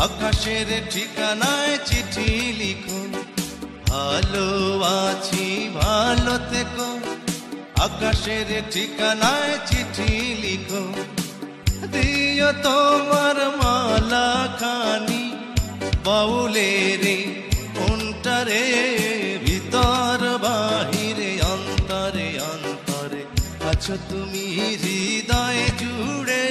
আকাশের ঠিকানায় চিঠি লিখো, ভালো আছি ভালো থেকো। আকাশের ঠিকানায় চিঠি লিখো, দিও তোমার মালা খানি বাউলের কোনটারে, ভিতর বাহিরে অন্তরে অন্তরে আছো তুমি হৃদয় জুড়ে।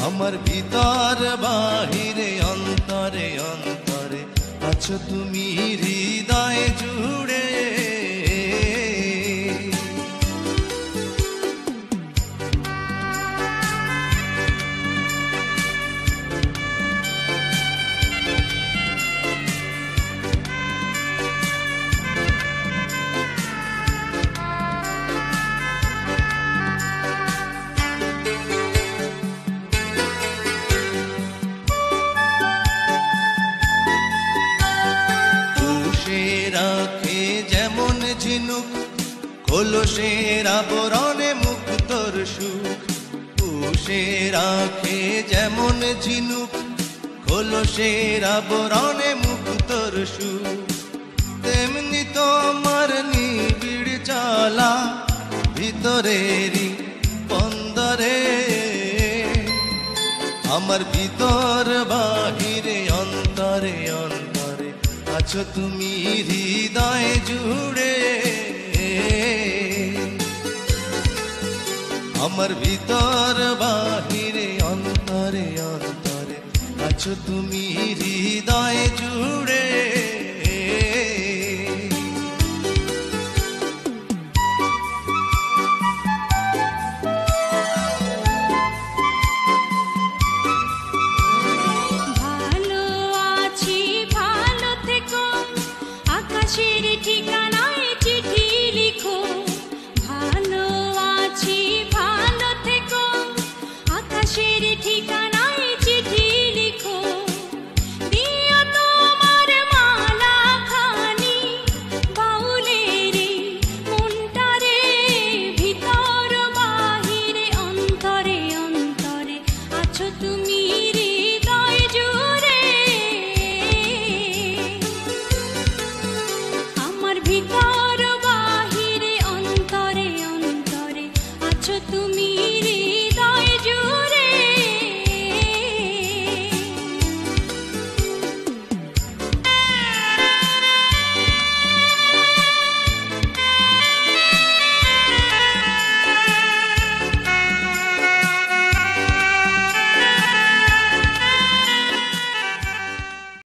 আমার ভিতর বাহিরে অন্তরে অন্তরে আছো তুমি হৃদয় জুড়ে। রাখে যেমন ঝিনুক কলসের আবরণে মুক্তর সুখ, পুষে রাখে যেমন ঝিনুক কলসের আবরণে মুক্তর সুখ, তেমনি তোমার নিবিড় চলা ভিতরেরই বন্দরে। আমার ভিতর বাহিরে অন্তরে অন্তরে আছো তুমি হৃদয় জুড়ে। আমার ভিতর বাহিরে অন্তরে অন্তরে আছো তুমি হৃদয় জুড়ে।